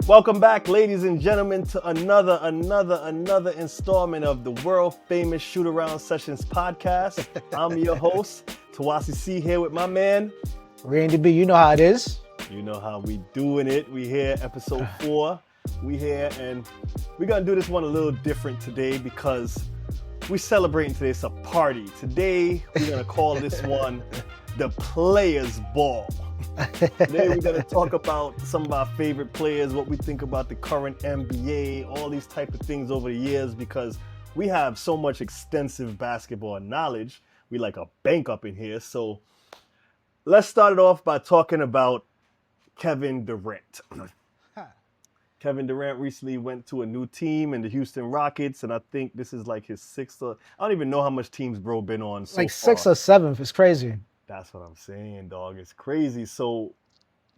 Welcome back, ladies and gentlemen, to another installment of the world famous Shootaround Sessions Podcast. I'm your host, Tawasi C, here with my man Randy B. You know how it is. You know how we doing it. We here, Ep4. We here, and we're gonna do this one a little different today because we're celebrating today. It's a party. Today, we're gonna call this one the Players Ball. Today, we're gonna talk about some of our favorite players, what we think about the current NBA, all these type of things over the years, because we have so much extensive basketball knowledge. We like a bank up in here. So let's start it off by talking about Kevin Durant. Kevin Durant recently went to a new team in the Houston Rockets, and I think this is like his sixth. I don't even know how much teams bro been on so like far. 6th or 7th. It's crazy. That's what I'm saying, dog. It's crazy. So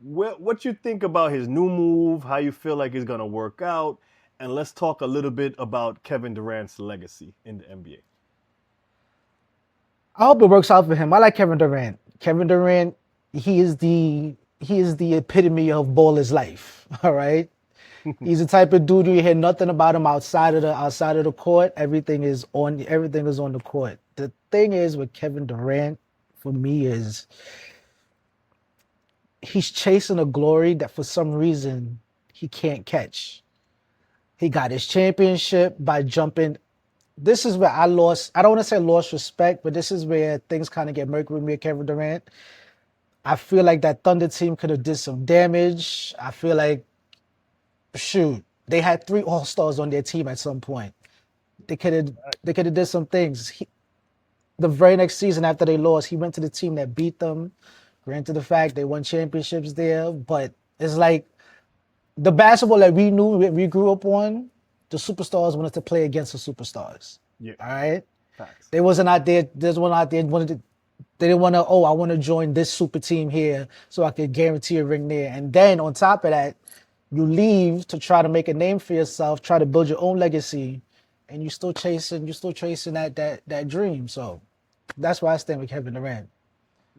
what you think about his new move, how you feel like it's going to work out, and let's talk a little bit about Kevin Durant's legacy in the NBA. I hope it works out for him. I like Kevin Durant. Kevin Durant, he is the epitome of baller's life. All right. He's the type of dude you hear nothing about him outside of the court. Everything is on the court. The thing is with Kevin Durant, for me, is he's chasing a glory that for some reason he can't catch. He got his championship by jumping. This is where I don't want to say lost respect, but this is where things kind of get murky with me and Kevin Durant. I feel like that Thunder team could have did some damage. I feel like, they had 3 All-Stars on their team at some point. They could have did some things. The very next season after they lost, he went to the team that beat them. Granted the fact they won championships there, but it's like the basketball that we knew, we grew up on, the superstars wanted to play against the superstars. Yeah. All right? Facts. They wasn't out there, they didn't want to, I want to join this super team here so I could guarantee a ring there. And then on top of that, you leave to try to make a name for yourself, try to build your own legacy, and you're still chasing that dream. So that's why I stand with Kevin Durant.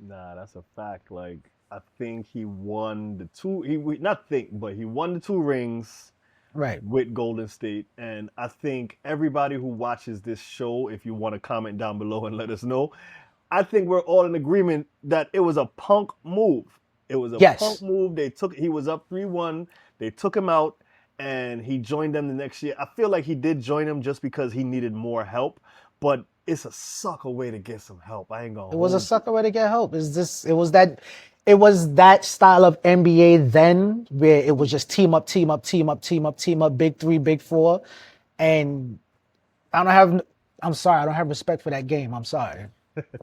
Nah, that's a fact. Like, I think he won the 2. He won the 2 rings, right, with Golden State. And I think everybody who watches this show, if you want to comment down below and let us know, I think we're all in agreement that it was a punk move. It was a punk move. He was up 3-1. They took him out, and he joined them the next year. I feel like he did join them just because he needed more help, but it's a sucker way to get some help. I ain't gonna. It was a sucker way to get help. It was that style of NBA then, where it was just team up, big 3, big 4, and I don't have respect for that game. I'm sorry.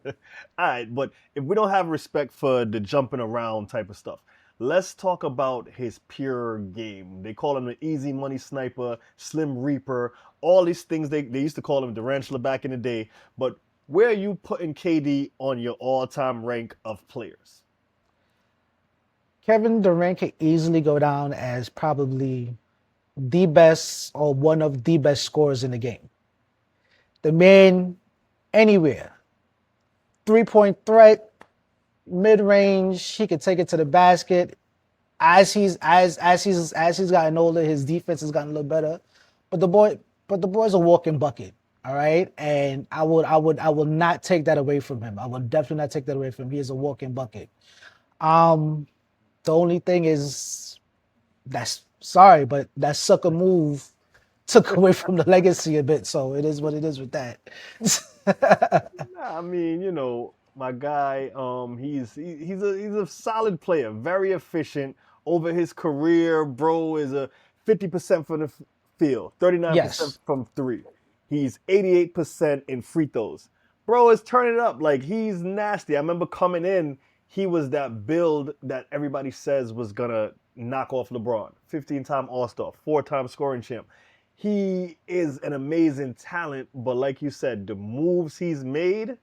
All right, but if we don't have respect for the jumping around type of stuff, let's talk about his pure game. They call him the easy money sniper, slim reaper, all these things. They used to call him Durantula back in the day. But where are you putting KD on your all-time rank of players? Kevin Durant can easily go down as probably the best or one of the best scorers in the game. The man, anywhere. 3-point threat, mid-range, he could take it to the basket. As he's gotten older, his defense has gotten a little better. But the boy's a walking bucket. All right. And I will not take that away from him. I will definitely not take that away from him. He is a walking bucket. The only thing is but that sucker move took away from the legacy a bit. So it is what it is with that. I mean, my guy, he's a solid player, very efficient. Over his career, bro is a 50% from the field, 39% from 3. He's 88% in free throws. Bro is turning up. Like, he's nasty. I remember coming in, he was that build that everybody says was gonna knock off LeBron. 15-time All-Star, 4-time scoring champ. He is an amazing talent, but like you said, the moves he's made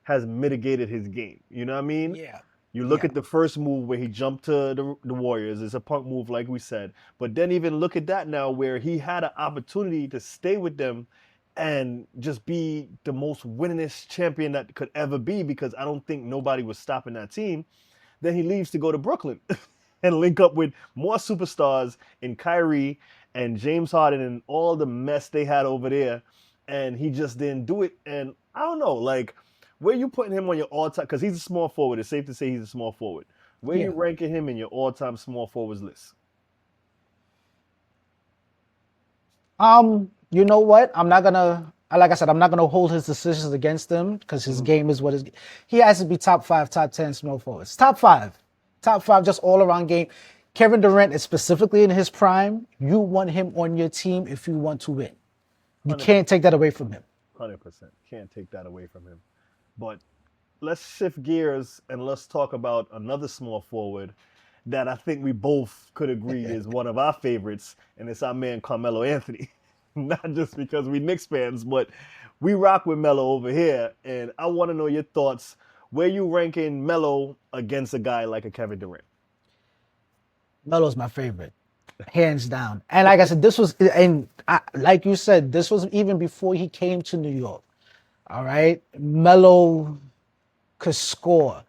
has mitigated his game. You know what I mean? Yeah. You look at the first move where he jumped to the Warriors. It's a punk move, like we said. But then even look at that now where he had an opportunity to stay with them and just be the most winningest champion that could ever be, because I don't think nobody was stopping that team. Then he leaves to go to Brooklyn. and link up with more superstars in Kyrie and James Harden and all the mess they had over there, and he just didn't do it. And I don't know, like, where you putting him on your all-time? Because he's a small forward. It's safe to say he's a small forward. Where you ranking him in your all-time small forwards list? You know what? I'm not gonna, like I said, I'm not gonna hold his decisions against him because his game is what is. He has to be top 5, top 10 small forwards. Top five, just all around game. Kevin Durant is specifically in his prime. You want him on your team if you want to win. You can't take that away from him. 100%. Can't take that away from him. But let's shift gears and let's talk about another small forward that I think we both could agree is one of our favorites, and it's our man Carmelo Anthony. Not just because we Knicks fans, but we rock with Melo over here, and I want to know your thoughts. Where you ranking Melo against a guy like a Kevin Durant? Melo's my favorite, hands down. And like I said, like you said, this was even before he came to New York. All right, Melo could score.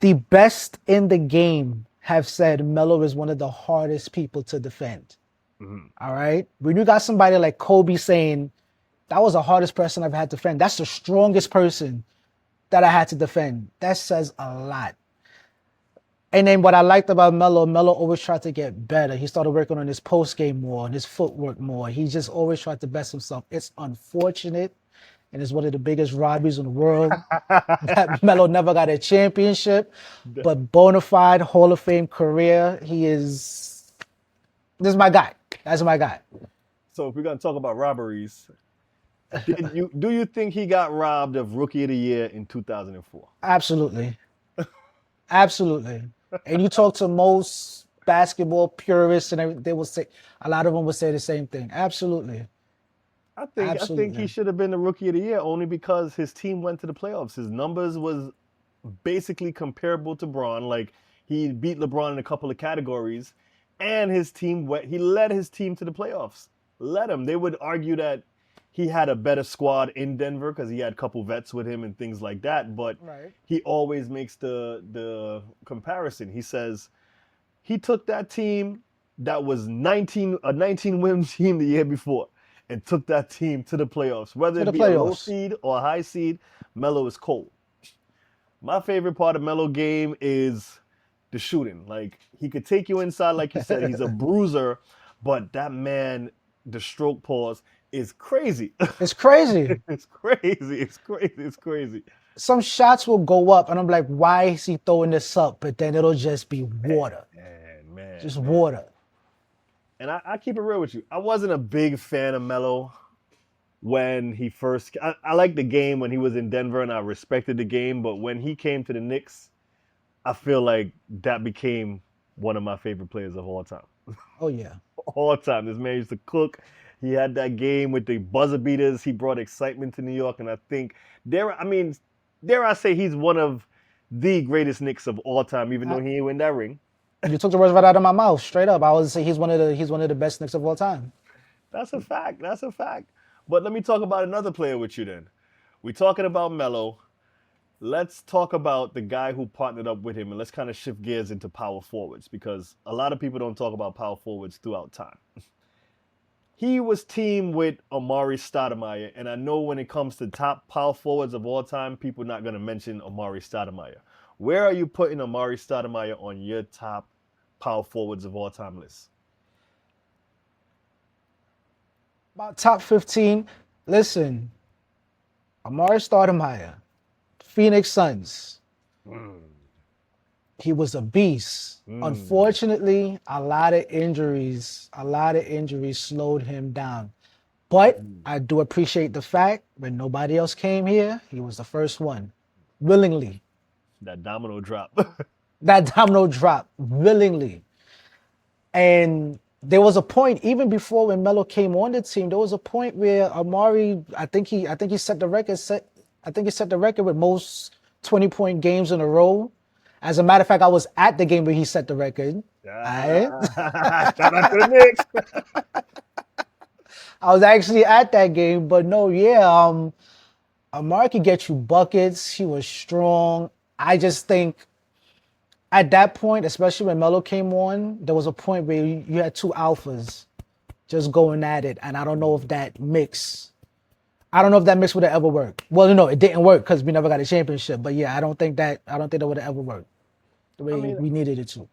The best in the game have said Melo is one of the hardest people to defend. Mm-hmm. All right, when you got somebody like Kobe saying that was the hardest person I've had to defend, that's the strongest person that I had to defend. That says a lot. And then what I liked about Melo always tried to get better. He started working on his post game more, and his footwork more. He just always tried to best himself. It's unfortunate, and it's one of the biggest robberies in the world that Melo never got a championship. But bona fide Hall of Fame career, this is my guy. That's my guy. So if we're gonna talk about robberies, do you think he got robbed of Rookie of the Year in 2004? Absolutely. Absolutely. And you talk to most basketball purists, and they will say, a lot of them would say the same thing. Absolutely. I think he should have been the Rookie of the Year only because his team went to the playoffs. His numbers was basically comparable to Bron. Like, he beat LeBron in a couple of categories, and he led his team to the playoffs. Led him. They would argue that he had a better squad in Denver because he had a couple vets with him and things like that. But He always makes the comparison. He says he took that team that was a 19-win team the year before and took that team to the playoffs. Whether it be a low seed or a high seed, Melo is cold. My favorite part of Melo game is the shooting. Like, he could take you inside, like you said. He's a bruiser, but that man, the stroke pause, is crazy. It's crazy. It's crazy. It's crazy. It's crazy. Some shots will go up, and I'm like, why is he throwing this up? But then it'll just be water. Man. Just water. And I keep it real with you. I wasn't a big fan of Melo when he first... I liked the game when he was in Denver, and I respected the game. But when he came to the Knicks, I feel like that became one of my favorite players of all time. Oh, yeah. All time. This man used to cook. He had that game with the buzzer beaters. He brought excitement to New York, and I think dare I say he's one of the greatest Knicks of all time, even though he ain't win that ring. You took the words right out of my mouth, straight up. I would say he's one of the best Knicks of all time. That's a fact. That's a fact. But let me talk about another player with you then. We're talking about Melo. Let's talk about the guy who partnered up with him, and let's kind of shift gears into power forwards because a lot of people don't talk about power forwards throughout time. He was teamed with Amari Stoudemire, and I know when it comes to top power forwards of all time, people are not going to mention Amari Stoudemire. Where are you putting Amari Stoudemire on your top power forwards of all time list? About top 15. Listen, Amari Stoudemire, Phoenix Suns. He was a beast. Unfortunately, a lot of injuries slowed him down. But I do appreciate the fact when nobody else came here, he was the first one, willingly. That domino drop. Willingly. And there was a point, even before when Melo came on the team, there was a point where Amari, I think he set the record with most 20-point games in a row. As a matter of fact, I was at the game where he set the record. Shout out to the Knicks. I was actually at that game, but no, Amari could get you buckets. He was strong. I just think at that point, especially when Melo came on, there was a point where you had two alphas just going at it, and I don't know if that mix. I don't know if that mix would have ever worked. Well, no, it didn't work because we never got a championship. But yeah, I don't think that would have ever worked the I way mean, we needed it to.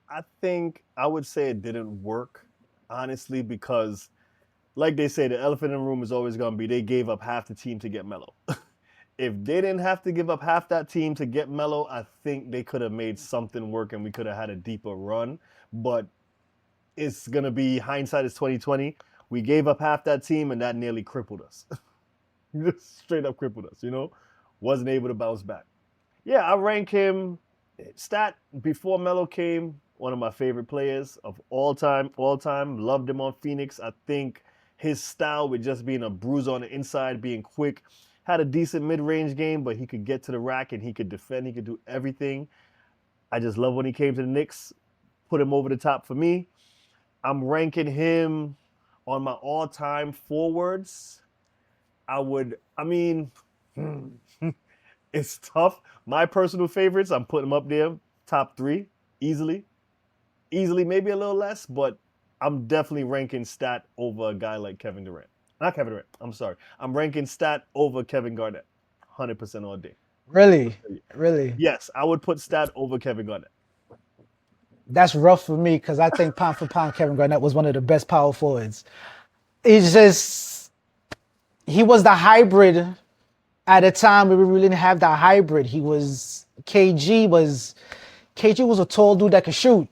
I think I would say it didn't work, honestly, because like they say, the elephant in the room is always going to be they gave up half the team to get Melo. If they didn't have to give up half that team to get Melo, I think they could have made something work and we could have had a deeper run. But it's gonna be hindsight is 2020. We gave up half that team and that nearly crippled us. Just straight up crippled us, Wasn't able to bounce back. Yeah, I rank him stat before Melo came, one of my favorite players of all time, Loved him on Phoenix. I think his style with just being a bruiser on the inside, being quick, had a decent mid-range game, but he could get to the rack and he could defend, he could do everything. I just love when he came to the Knicks, put him over the top for me. I'm ranking him on my all-time forwards. It's tough. My personal favorites, I'm putting them up there, top 3, easily. Easily, maybe a little less, but I'm definitely ranking Stat over a guy like Kevin Durant. Not Kevin Durant, I'm sorry. I'm ranking Stat over Kevin Garnett, 100% all day. Really, really. Yes, I would put Stat over Kevin Garnett. That's rough for me because I think pound for pound, Kevin Garnett was one of the best power forwards. It's just he was the hybrid at a time where we really didn't have that hybrid. KG was a tall dude that could shoot.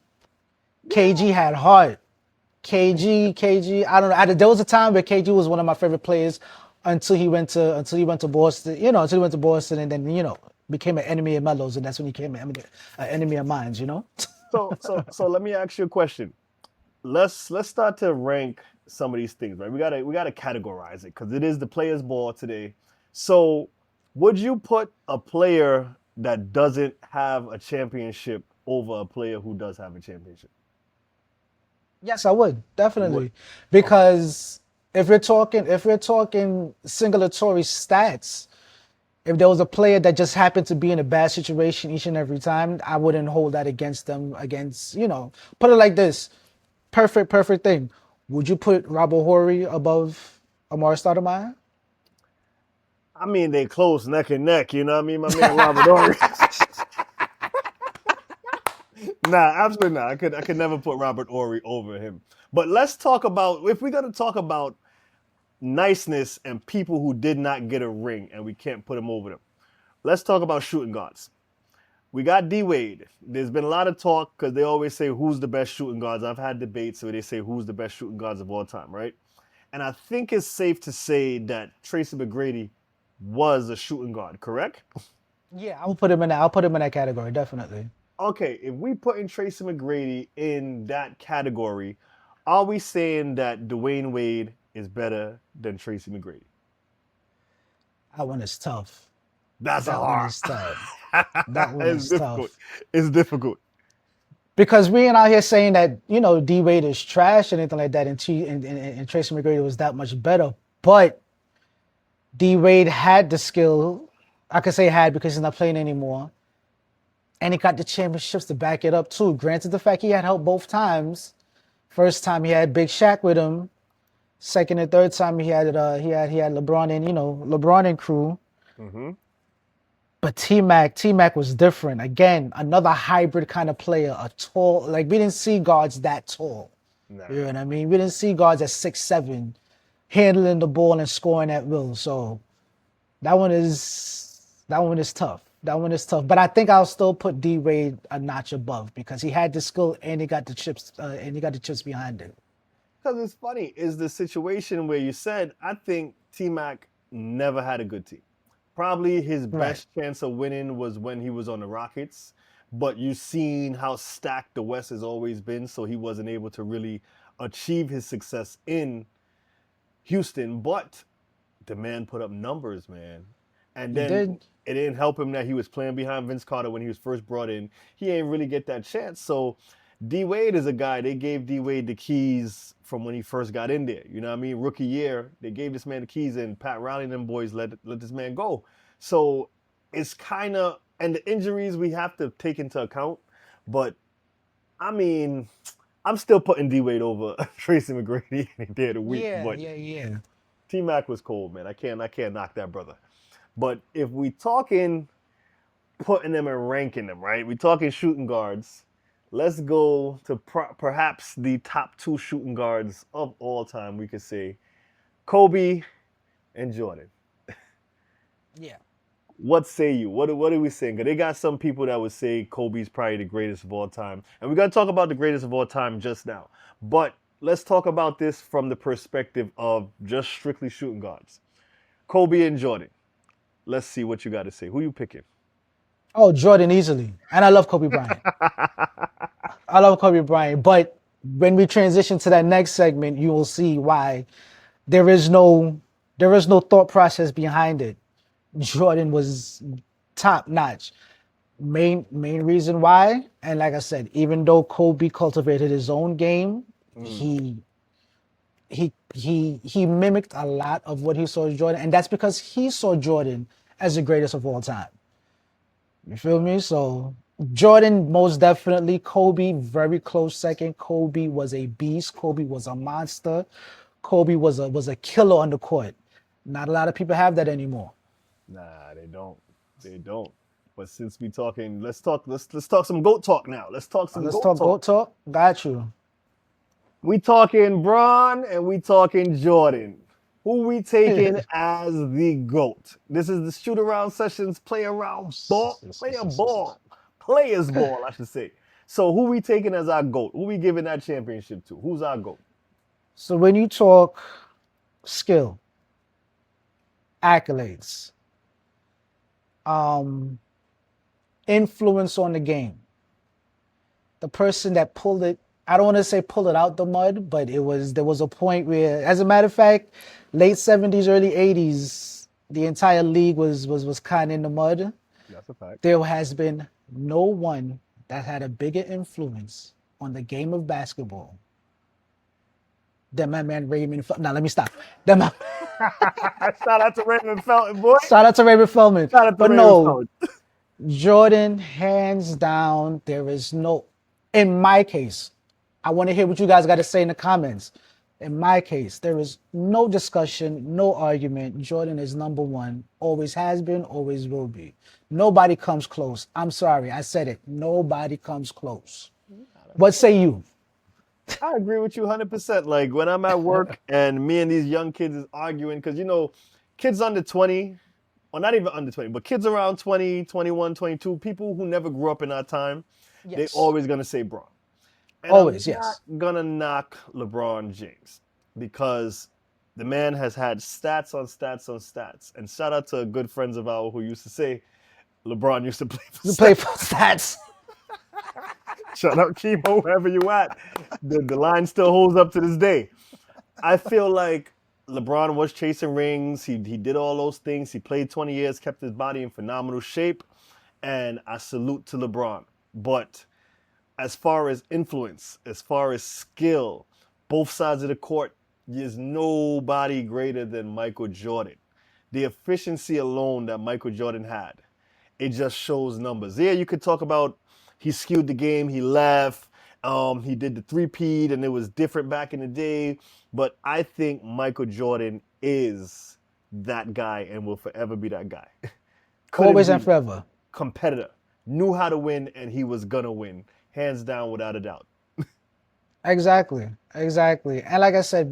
KG had heart. KG, I don't know. There was a time where KG was one of my favorite players until he went to Boston. Until he went to Boston and then became an enemy of Melo's, and that's when he became an enemy of mine. So let me ask you a question. Let's start to rank some of these things, right? We gotta categorize it because it is the players' ball today. So would you put a player that doesn't have a championship over a player who does have a championship? Yes, I would definitely, Would. because if we're talking singulatory stats, if there was a player that just happened to be in a bad situation each and every time, I wouldn't hold that against them. Put it like this: perfect thing. Would you put Robert Horry above Amar Stoudemire? I mean, they close neck and neck. You know what I mean? My man Robert Horry. Nah, absolutely not. I could never put Robert Horry over him. But let's talk about, if we're gonna talk about niceness and people who did not get a ring and we can't put them over them. Let's talk about shooting guards. We got D Wade. There's been a lot of talk because they always say who's the best shooting guards. I've had debates where they say who's the best shooting guards of all time, right? And I think it's safe to say that Tracy McGrady was a shooting guard, correct? Yeah, I'll put him in that category, definitely. Okay, if we put in Tracy McGrady in that category, are we saying that Dwayne Wade is better than Tracy McGrady? That one is tough. That's That hard. one is tough. That one is difficult. tough. It's difficult. Because we ain't out here saying that, D Wade is trash or anything like that, and Tracy McGrady was that much better. But D Wade had the skill. I could say had because he's not playing anymore. And he got the championships to back it up too. Granted, the fact he had help both times. First time he had Big Shaq with him. Second and third time he had LeBron and LeBron and crew. Mm-hmm. But T-Mac was different. Again, another hybrid kind of player. A tall, we didn't see guards that tall. Nah. You know what I mean? We didn't see guards at 6'7", handling the ball and scoring at will. So that one is tough. That one is tough. But I think I'll still put D Wade a notch above because he had the skill and he got the chips behind it. Because it's funny, is the situation where you said, I think T-Mac never had a good team. Probably his best chance of winning was when he was on the Rockets, but you've seen how stacked the West has always been, so he wasn't able to really achieve his success in Houston. But the man put up numbers, man. And then it didn't help him that he was playing behind Vince Carter when he was first brought in. He ain't really get that chance. So D Wade is a guy, they gave D Wade the keys from when he first got in there. You know what I mean? Rookie year, they gave this man the keys and Pat Riley and them boys let this man go. So it's kind of, and the injuries we have to take into account, But I mean, I'm still putting D Wade over Tracy McGrady any day of the week. But Yeah. T Mac was cold, man. I can't knock that brother. But if we talking putting them and ranking them, right? We talking shooting guards. Let's go to perhaps the top two shooting guards of all time. We could say Kobe and Jordan. Yeah. What say you? What are we saying? 'Cause they got some people that would say Kobe's probably the greatest of all time, and we're gonna talk about the greatest of all time just now. But let's talk about this from the perspective of just strictly shooting guards. Kobe and Jordan. Let's see what you got to say. Who you picking? Oh, Jordan easily. And I love Kobe Bryant. I love Kobe Bryant. But when we transition to that next segment, you will see why there is no thought process behind it. Jordan was top notch. Main reason why, and like I said, even though Kobe cultivated his own game, he mimicked a lot of what he saw in Jordan, and that's because he saw Jordan as the greatest of all time. You feel me? So Jordan most definitely, Kobe very close second. Kobe was a beast. Kobe was a monster. Kobe was a killer on the court. Not a lot of people have that anymore. Nah, they don't. They don't. But since we talking, let's talk some GOAT talk now. Let's talk some Let's GOAT talk talk. GOAT talk. Got you. We talking Bron and we talking Jordan. Who we taking as the GOAT? This is the Shootaround Sessions Players Ball, I should say. So who we taking as our GOAT? Who we giving that championship to? Who's our GOAT? So when you talk skill, accolades, influence on the game, the person that pulled it, I don't want to say pull it out the mud, but there was a point where, as a matter of fact, late 70s, early 80s, the entire league was kind of in the mud. That's a fact. There has been no one that had a bigger influence on the game of basketball than my man Raymond. Now let me stop. Shout out to Raymond Felton, boy. Shout out to Raymond Feldman. Shout out to But Raymond no, Felton. Jordan, hands down, there is no, in my case, I want to hear what you guys got to say in the comments. In my case, there is no discussion, no argument. Jordan is number one, always has been, always will be. Nobody comes close. I'm sorry, I said it. Nobody comes close. What say you? I agree with you 100%. Like when I'm at work and me and these young kids is arguing, because kids under 20, or not even under 20, but kids around 20, 21, 22, people who never grew up in our time, they always gonna say Bron. And Always, I'm yes. not gonna knock LeBron James because the man has had stats on stats on stats. And shout out to good friends of ours who used to say LeBron used to play for You stats. play for stats. Shout out Chemo, wherever you at. The line still holds up to this day. I feel like LeBron was chasing rings. He did all those things. He played 20 years, kept his body in phenomenal shape. And I salute to LeBron. But as far as influence, as far as skill, both sides of the court, there's nobody greater than Michael Jordan. The efficiency alone that Michael Jordan had, it just shows numbers. Yeah, you could talk about he skewed the game, he left, he did the three-peat, and it was different back in the day. But I think Michael Jordan is that guy and will forever be that guy. Always and forever. Competitor. Knew how to win, and he was going to win. Hands down, without a doubt. Exactly. And like I said,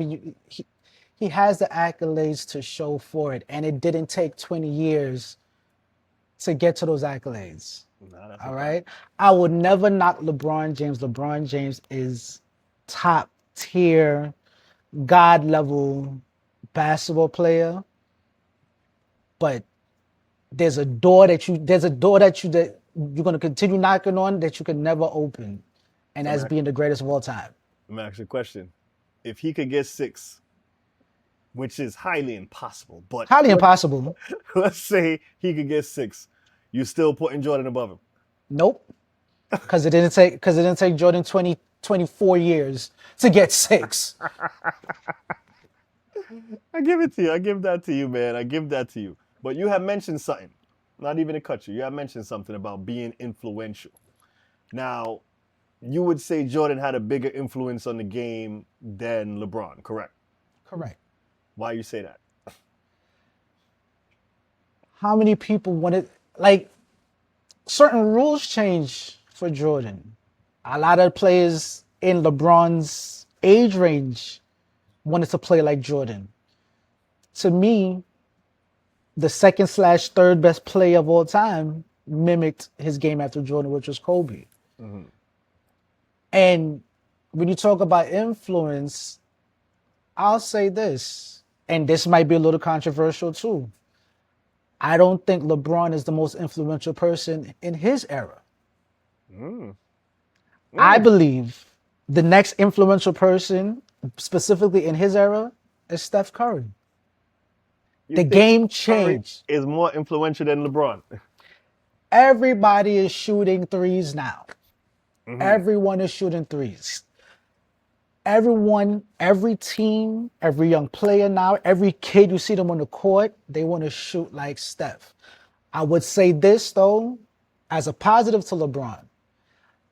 he has the accolades to show for it, and it didn't take 20 years to get to those accolades. All right? I would never knock LeBron James. LeBron James is top tier, God level basketball player. But there's a door that you're going to continue knocking on that you can never open. And as being the greatest of all time. Let me ask you a question. If he could get 6, which is highly impossible, but impossible. Let's say he could get 6, you still putting Jordan above him? Nope. Because it didn't take Jordan 24 years to get 6. I give it to you. I give that to you, man. I give that to you. But you have mentioned something. Not even to cut you. You have mentioned something about being influential. Now, you would say Jordan had a bigger influence on the game than LeBron, correct? Correct. Why you say that? How many people wanted, like, certain rules change for Jordan. A lot of players in LeBron's age range wanted to play like Jordan. To me, the second/third best player of all time mimicked his game after Jordan, which was Kobe. Mm-hmm. And when you talk about influence, I'll say this, and this might be a little controversial too. I don't think LeBron is the most influential person in his era. Mm. I believe the next influential person, specifically in his era, is Steph Curry. The game changed. Curry is more influential than LeBron. Everybody is shooting threes now. Mm-hmm. Everyone is shooting threes. Everyone, every team, every young player now, every kid you see them on the court, they want to shoot like Steph. I would say this though, as a positive to LeBron.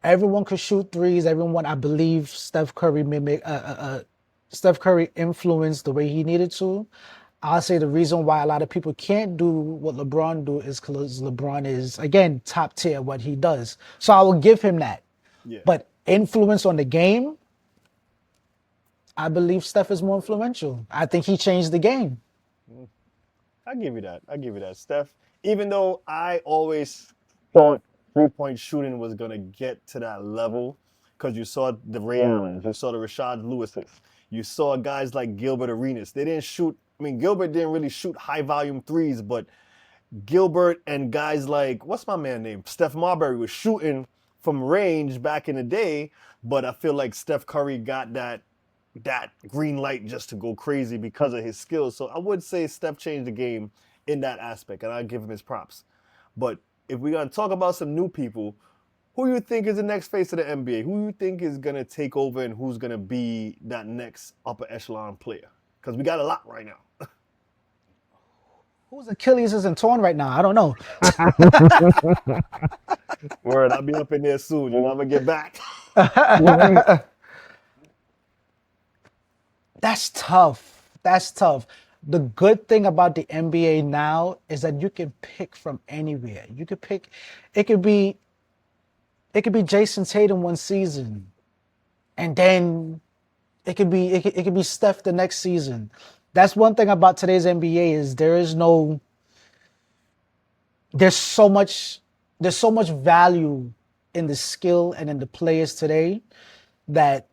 Everyone could shoot threes. Everyone, I believe, Steph Curry Steph Curry influenced the way he needed to. I'll say the reason why a lot of people can't do what LeBron do is because LeBron is, again, top tier what he does. So I will give him that. Yeah. But influence on the game, I believe Steph is more influential. I think he changed the game. I give you that. Steph, even though I always thought three-point shooting was going to get to that level, because you saw the Ray Allens, you saw the Rashad Lewises, you saw guys like Gilbert Arenas. They didn't shoot, Gilbert didn't really shoot high-volume threes, but Gilbert and guys like, what's my man name? Steph Marbury was shooting from range back in the day, but I feel like Steph Curry got that green light just to go crazy because of his skills. So I would say Steph changed the game in that aspect, and I give him his props. But if we're going to talk about some new people, who you think is the next face of the NBA? Who you think is going to take over and who's going to be that next upper echelon player? Because we got a lot right now. Whose Achilles isn't torn right now? I don't know. Word, I'll be up in there soon. You know, I'm going to get back. That's tough. The good thing about the NBA now is that you can pick from anywhere. You could pick, it could be Jason Tatum one season, and then it could be Steph the next season. That's one thing about today's NBA is there's so much value in the skill and in the players today that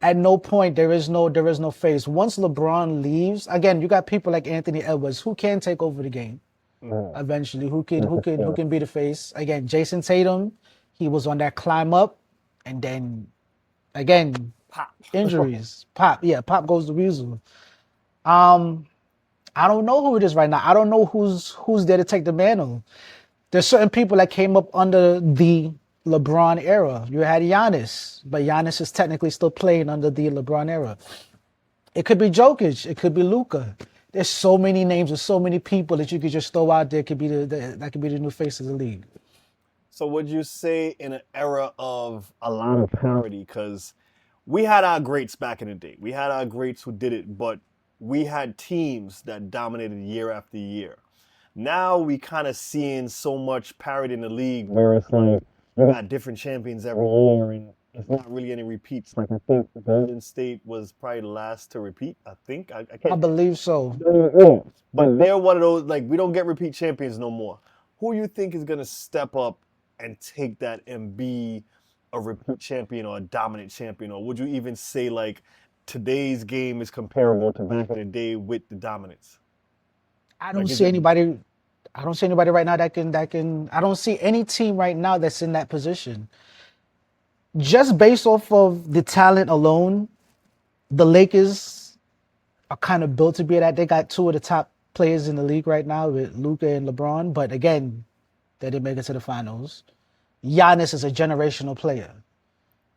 at no point there is no face. Once LeBron leaves, again, you got people like Anthony Edwards who can take over the game eventually, who can be the face. Again, Jason Tatum, he was on that climb up, and then again, Pop. Injuries. Pop goes the weasel. I don't know who it is right now. I don't know who's there to take the mantle. There's certain people that came up under the LeBron era. You had Giannis, but Giannis is technically still playing under the LeBron era. It could be Jokic. It could be Luka. There's so many names. There's so many people that you could just throw out there. That could be the new face of the league. So would you say in an era of a lot of parity, because we had our greats back in the day. We had our greats who did it, but we had teams that dominated year after year. Now we kind of seeing so much parity in the league where it's like you got different champions every year and it's not really any repeats. Like I think Golden State was probably the last to repeat. I think. I can't. I believe so. But they're one of those, like, we don't get repeat champions no more. Who you think is going to step up and take that and be a repeat champion or a dominant champion? Or would you even say, like, today's game is comparable to back in the day with the dominance? I don't see anybody right now that can. I don't see any team right now that's in that position. Just based off of the talent alone, the Lakers are kind of built to be that. They got two of the top players in the league right now with Luka and LeBron, but again, they didn't make it to the finals. Giannis is a generational player.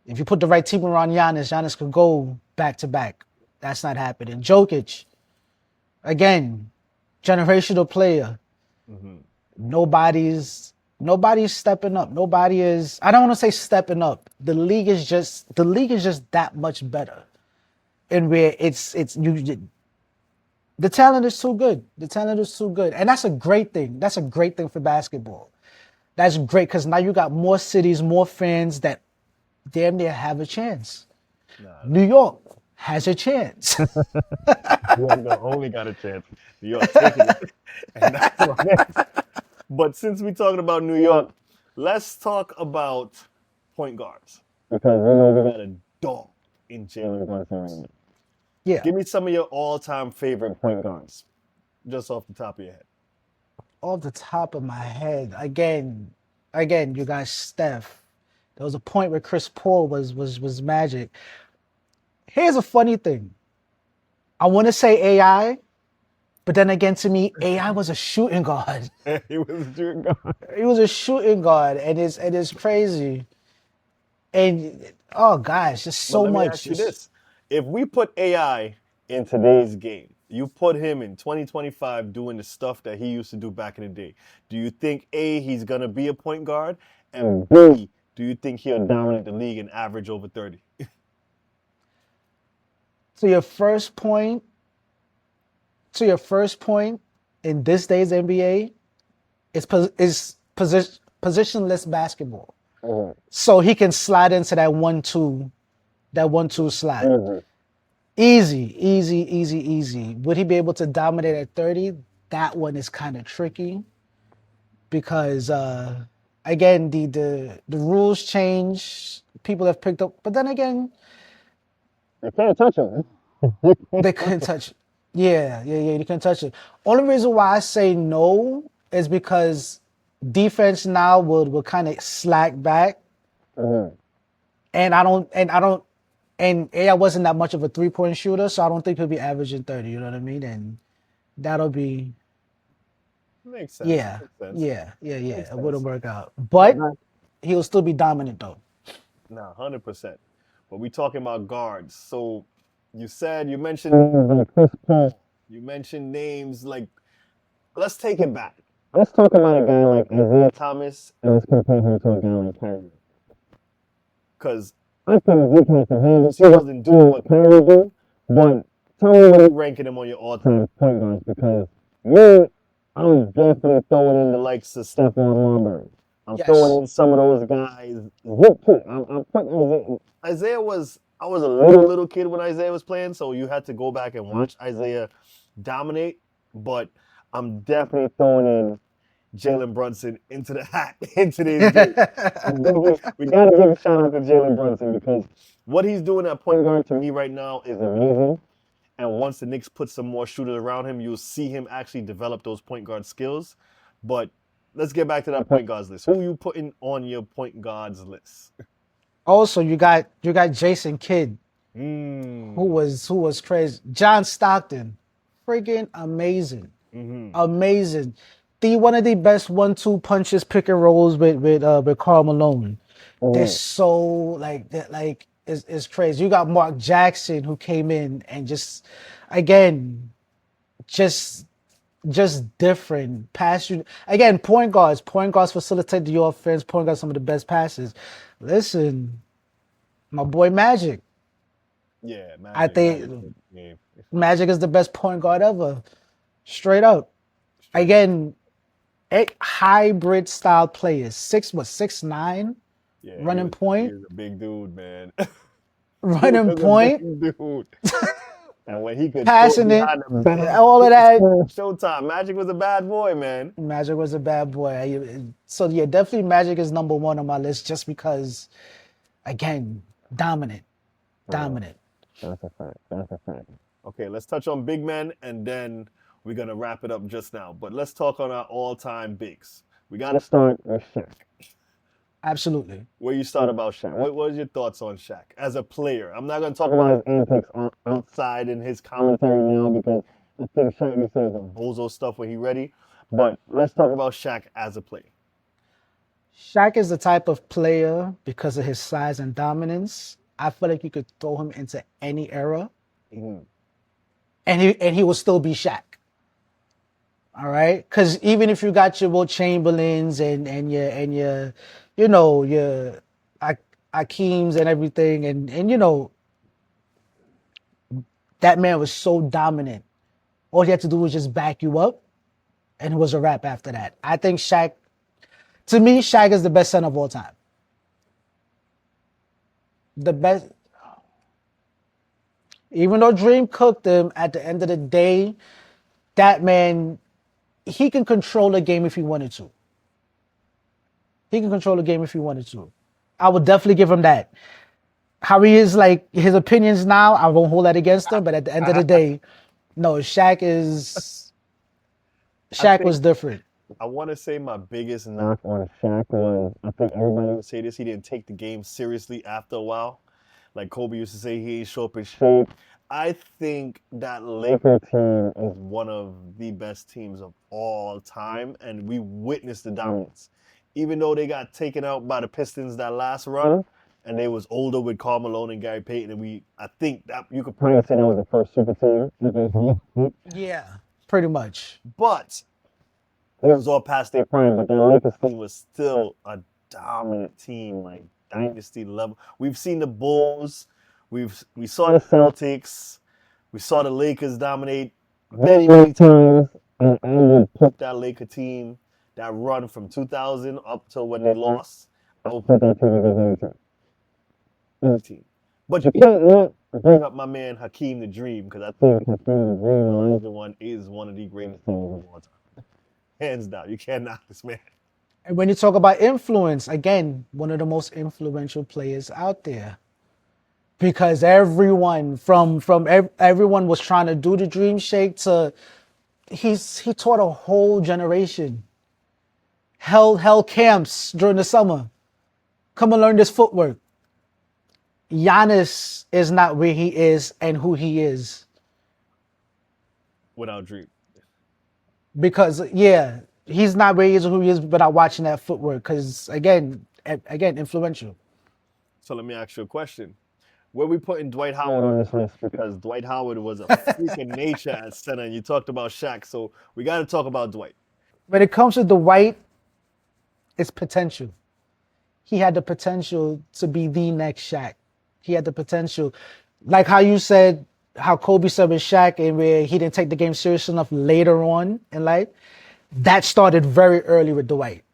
If you put the right team around Giannis could go back to back. That's not happening. Jokic, again, generational player. Mm-hmm. Nobody's Nobody's stepping up. Nobody is. I don't want to say stepping up. The league is just that much better, and where it's you. The talent is too good. The talent is too good, and that's a great thing. That's a great thing for basketball. That's great because now you got more cities, more fans that damn near have a chance. New York has a chance. New York only got a chance. New York taking it. And that's what it is. But since we're talking about New York, let's talk about point guards. Because we know we got a dog in Jalen Brunson. Yeah. Give me some of your all-time favorite point guards, just off the top of your head. Off the top of my head, again, you got Steph. There was a point where Chris Paul was magic. Here's a funny thing. I want to say AI, but then again, to me, AI was a shooting guard. He was a shooting guard. He was a shooting guard, and it's crazy. And oh gosh, just so let me much. Ask you this: if we put AI in today's game, you put him in 2025 doing the stuff that he used to do back in the day, do you think A, he's gonna be a point guard, and B, do you think he'll dominate the league and average over 30? To your first point, in this day's NBA, is positionless basketball. Mm-hmm. So he can slide into that 1-2 slide. Mm-hmm. Easy. Would he be able to dominate at 30? That one is kind of tricky because again, the rules change. People have picked up, but then again, they can't touch him. They couldn't touch it. Yeah, you can't touch it. Only reason why I say no is because defense now will kind of slack back. Mm-hmm. And AI wasn't that much of a 3-point shooter, so I don't think he'll be averaging 30, you know what I mean? And that'll be Makes sense. yeah. Makes It wouldn't work out. But he'll still be dominant though. No, 100%. But we talking about guards. So you mentioned names like Chris Paul. You mentioned names like, let's take it back. Let's talk about a guy like Isaiah Thomas and let's compare him to a guy like Kyrie. Because I think he wasn't doing what Kyrie do, but tell me what you're ranking him on your all-time point guards, because me, I'm definitely throwing in the likes of Stephon Marbury. I'm throwing in some of those guys. I'm putting Isaiah I was a little kid when Isaiah was playing, so you had to go back and watch Isaiah dominate. But I'm definitely throwing in Jalen Brunson into the hat in today's game. We got to give a shout out to Jalen Brunson because what he's doing at point guard to me right now is amazing. And once the Knicks put some more shooters around him, you'll see him actually develop those point guard skills. But let's get back to that point guards list. Who are you putting on your point guards list? Also, you got Jason Kidd, who was crazy. John Stockton, freaking amazing, amazing. One of the best 1-2 punches, pick and rolls with Karl Malone. They're so like that, like it's crazy. You got Mark Jackson who came in and just different pass you again. Point guards facilitate the offense. Point guards some of the best passes. Listen, my boy Magic. Yeah, Magic. I think Magic is the best point guard ever. Straight up. Again, hybrid style players. 6'9", running point. He's a big dude, man. Running point. Dude. And when he could passing it, all of that. Showtime. Magic was a bad boy, man. Magic was a bad boy. So yeah, definitely Magic is number one on my list just because, again, dominant. That's a fact. Okay, let's touch on big men, and then we're going to wrap it up just now. But let's talk on our all-time bigs. We got to start with Shaq. Absolutely. Where you start about Shaq? What was your thoughts on Shaq as a player? I'm not going to talk about his antics outside in his commentary now because I think Shaq says some bozo stuff when he's ready. But let's talk about Shaq as a player. Shaq is the type of player, because of his size and dominance, I feel like you could throw him into any era, and he will still be Shaq. All right, because even if you got your Will Chamberlains and your your Akeems and everything, and that man was so dominant. All he had to do was just back you up, and it was a wrap after that. I think Shaq, to me, Shaq is the best center of all time. The best, even though Dream cooked him. At the end of the day, that man, he can control a game if he wanted to. He can control the game if he wanted to. I would definitely give him that. How he is, like his opinions now, I won't hold that against him. But at the end of the day, no, Shaq I was think different. I want to say my biggest knock on Shaq was I think everybody would say this. He didn't take the game seriously after a while. Like Kobe used to say, he ain't show up in shape. I think that Laker team is one of the best teams of all time, and we witnessed the dominance. Even though they got taken out by the Pistons that last run, and they was older with Karl Malone and Gary Payton, and I think that you could probably say that was the first super team. Yeah, pretty much. But it was all past their prime, but the Lakers team was still a dominant team, like dynasty level. We've seen the Bulls, we saw the Celtics, we saw the Lakers dominate many, many times. And I would put that Laker team, that run from 2000 up to when they lost, I would put that team against any team. But you can't not bring up my man Hakeem the Dream, because I think Hakeem the Dream is one of the greatest teams of all time. Hands down. You can't knock this man. And when you talk about influence, again, one of the most influential players out there. Because everyone everyone was trying to do the Dream Shake to he taught a whole generation. Held camps during the summer. Come and learn this footwork. Giannis is not where he is and who he is. Without Dream. Because he's not where he is or who he is without watching that footwork. Because again, influential. So let me ask you a question. Where we putting Dwight Howard on this list? Because Dwight Howard was a freak of nature at center, and you talked about Shaq, so we got to talk about Dwight. When it comes to Dwight, it's potential. He had the potential to be the next Shaq. He had the potential. Like how you said, how Kobe said with Shaq, and where he didn't take the game serious enough later on in life. That started very early with Dwight.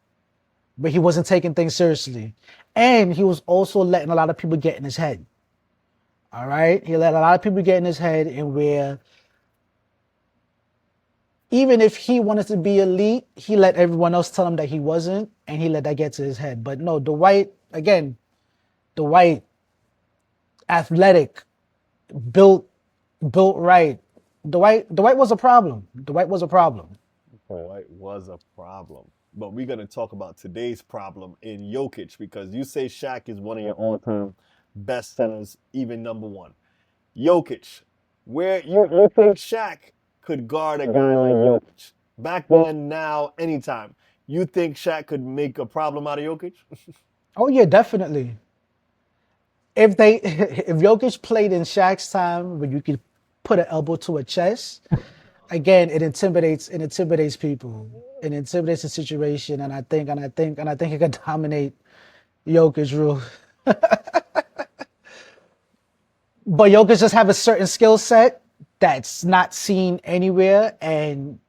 But he wasn't taking things seriously. And he was also letting a lot of people get in his head. All right? He let a lot of people get in his head, and where even if he wanted to be elite, he let everyone else tell him that he wasn't, and he let that get to his head. But no, Dwight, athletic, built right. Dwight was a problem. Dwight was a problem. Dwight was a problem. But we're going to talk about today's problem in Jokic, because you say Shaq is one of your all-time best centers, even number one. Jokic, where you think Shaq could guard a guy like Jokic? Back then, now, anytime. You think Shaq could make a problem out of Jokic? Oh yeah, definitely. If Jokic played in Shaq's time, where you could put an elbow to a chest, again, it intimidates people. It intimidates the situation, and I think it could dominate Jokic real. But Jokic just have a certain skill set that's not seen anywhere, and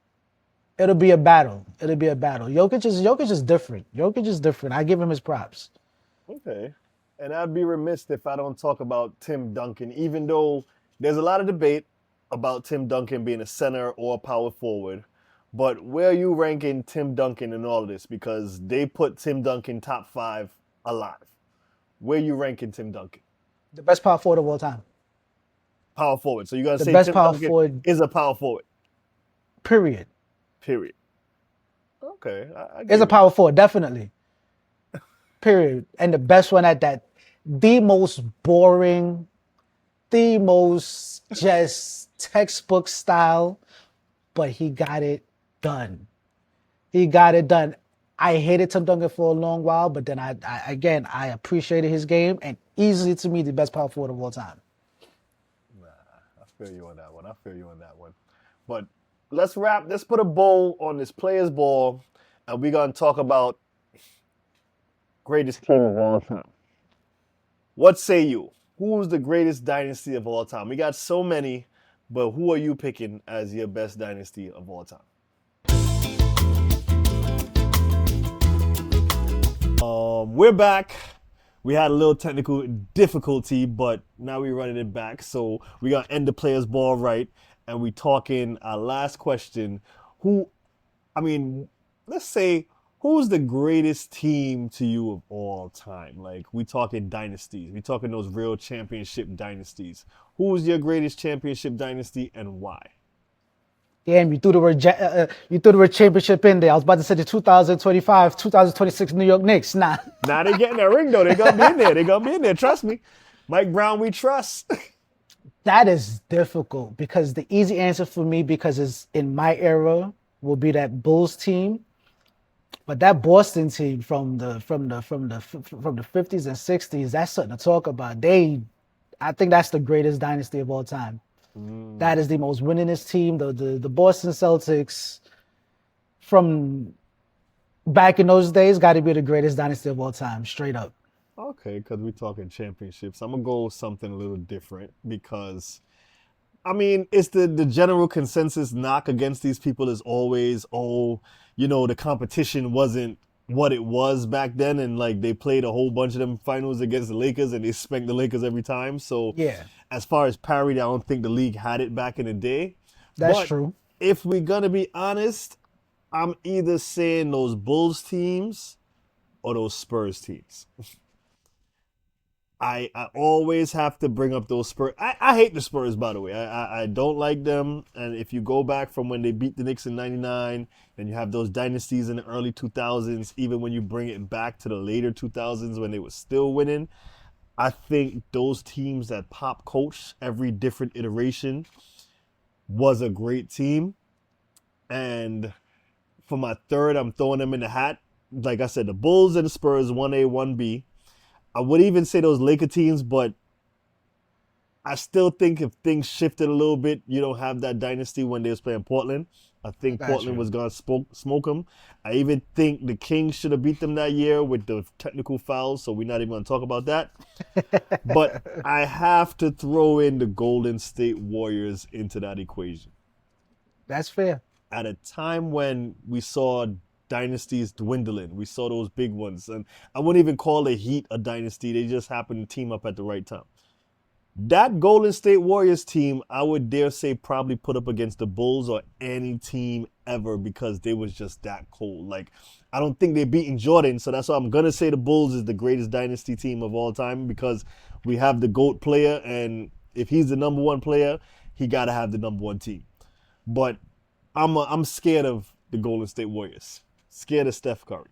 it'll be a battle. Jokic is different. Jokic is different. I give him his props. Okay. And I'd be remiss if I don't talk about Tim Duncan, even though there's a lot of debate about Tim Duncan being a center or a power forward. But where are you ranking Tim Duncan in all of this? Because they put Tim Duncan top 5 alive. Where are you ranking Tim Duncan? The best power forward of all time. Power forward. So you got to say best Tim power Duncan forward. is a power forward. Period. Okay. Is a power forward, definitely. Period. And the best one at that. The most boring, the most just textbook style, but he got it done. I hated Tim Duncan for a long while, but then I appreciated his game, and easily to me the best power forward of all time. I feel you on that one. But let's wrap. Let's put a bow on this player's ball, and we're gonna talk about greatest team of all time. What say you? Who's the greatest dynasty of all time? We got so many, but who are you picking as your best dynasty of all time? We're back. We had a little technical difficulty, but now we're running it back. So we got to end the player's ball right. And we talking our last question. Let's say, who's the greatest team to you of all time? Like, we talking dynasties. We talking those real championship dynasties. Who's your greatest championship dynasty and why? Damn, you threw the word championship in there. I was about to say the 2025, 2026 New York Knicks. Nah. Now they getting that ring though. They gonna be in there. They gonna be in there. Trust me. Mike Brown, we trust. That is difficult because the easy answer for me, because it's in my era, will be that Bulls team. But that Boston team from the 50s and 60s, that's something to talk about. I think that's the greatest dynasty of all time. That is the most winningest team. The Boston Celtics from back in those days got to be the greatest dynasty of all time, straight up. Okay, because we're talking championships. I'm going to go with something a little different because, it's the general consensus knock against these people is always, the competition wasn't what it was back then, and like they played a whole bunch of them finals against the Lakers and they spanked the Lakers every time. So yeah, as far as parity, I don't think the league had it back in the day. That's true. If we're gonna be honest, I'm either saying those Bulls teams or those Spurs teams. I always have to bring up those Spurs. I hate the Spurs, by the way. I don't like them. And if you go back from when they beat the Knicks in 99, then you have those dynasties in the early 2000s, even when you bring it back to the later 2000s when they were still winning, I think those teams that Pop coached every different iteration was a great team. And for my third, I'm throwing them in the hat. Like I said, the Bulls and the Spurs, 1A, 1B. I would even say those Laker teams, but I still think if things shifted a little bit, you don't have that dynasty when they was playing Portland. I think Portland was going to smoke them. I even think the Kings should have beat them that year with the technical fouls, so we're not even going to talk about that. But I have to throw in the Golden State Warriors into that equation. That's fair. At a time when we saw dynasties dwindling, we saw those big ones, and I wouldn't even call the Heat a dynasty. They just happened to team up at the right time. That Golden State Warriors team, I would dare say, probably put up against the Bulls or any team ever because they was just that cold. Like, I don't think they're beating Jordan, so that's why I'm gonna say the Bulls is the greatest dynasty team of all time because we have the GOAT player, and if he's the number one player, he gotta have the number one team. But I'm scared of the Golden State Warriors. Scared of Steph Curry.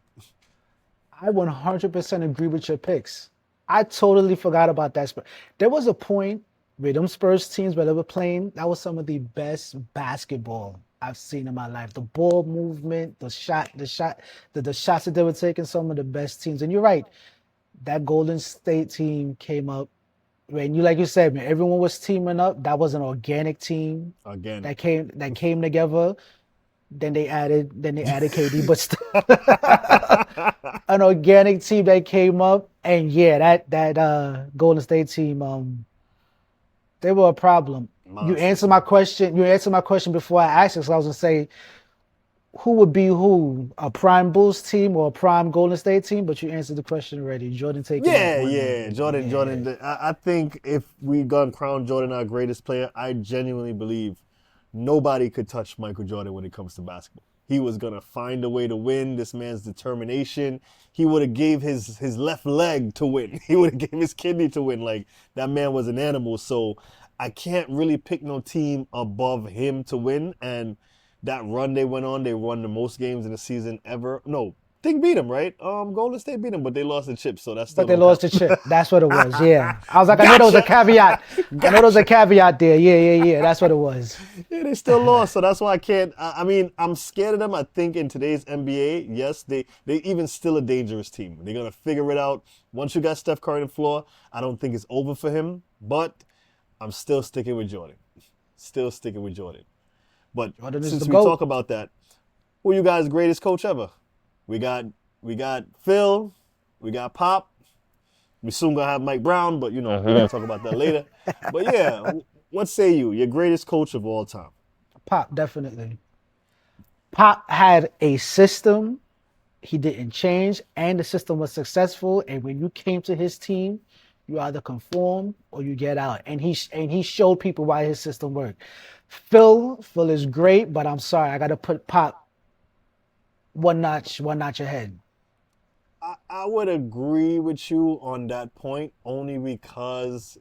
I 100% agree with your picks. I totally forgot about that. There was a point where them Spurs teams, where they were playing, that was some of the best basketball I've seen in my life. The ball movement, the shots that they were taking, some of the best teams. And you're right, that Golden State team came up. Like you said, man, everyone was teaming up. That was an organic team. That came together. Then they added KD, but still an organic team that came up, and yeah, that Golden State team, they were a problem. Monster. You answered my question before I asked it. So I was gonna say, who would be who? A prime Bulls team or a prime Golden State team? But you answered the question already. Jordan taking. Jordan. I think if we gonna crown Jordan our greatest player, I genuinely believe nobody could touch Michael Jordan when it comes to basketball. He was going to find a way to win. This man's determination. He would have gave his left leg to win. He would have gave his kidney to win. Like, that man was an animal. So I can't really pick no team above him to win. And that run they went on, they won the most games in the season ever. No, Thing beat him, right? Golden State beat him, but they lost the chip, so that's still. But they lost the chip. That's what it was. Yeah, I was like, I know there was a caveat. I know there was a caveat there. Yeah. That's what it was. Yeah, they still lost, so that's why I can't. I'm scared of them. I think in today's NBA, yes, they even still a dangerous team. They're gonna figure it out. Once you got Steph Curry on the floor, I don't think it's over for him. But I'm still sticking with Jordan. But Jordan is since the we GOAT. talk about that, who you guys' greatest coach ever? We got Phil, we got Pop. We soon gonna have Mike Brown, but we're gonna talk about that later. But yeah, what say you? Your greatest coach of all time? Pop, definitely. Pop had a system he didn't change, and the system was successful. And when you came to his team, you either conform or you get out. And he showed people why his system worked. Phil is great, but I'm sorry, I gotta put Pop one notch ahead. I would agree with you on that point, only because,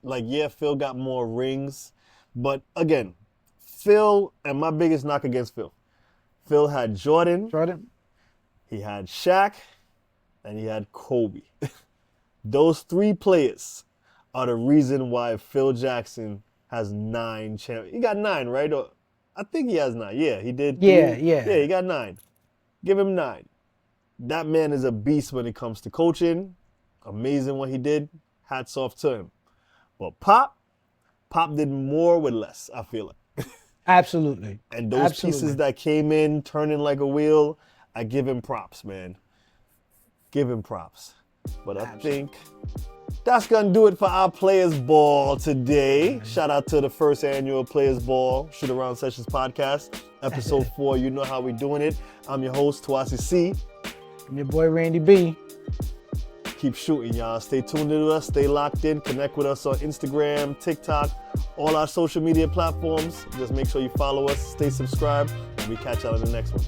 Phil got more rings. But again, Phil, and my biggest knock against Phil had Jordan, he had Shaq, and he had Kobe. Those three players are the reason why Phil Jackson has 9 champions. He got 9, right? Or, I think he has 9. Yeah, he did. Yeah. Yeah, he got 9. Give him 9. That man is a beast when it comes to coaching. Amazing what he did. Hats off to him. But Pop did more with less, I feel like. Absolutely. And those pieces that came in, turning like a wheel, I give him props, man. Give him props. But I think that's going to do it for our Players Ball today. Shout out to the first annual Players Ball, Shootaround Sessions Podcast, episode 4. You know how we doing it. I'm your host, Tawasi C. I'm your boy, Randy B. Keep shooting, y'all. Stay tuned to us. Stay locked in. Connect with us on Instagram, TikTok, all our social media platforms. Just make sure you follow us. Stay subscribed. And we catch y'all in the next one.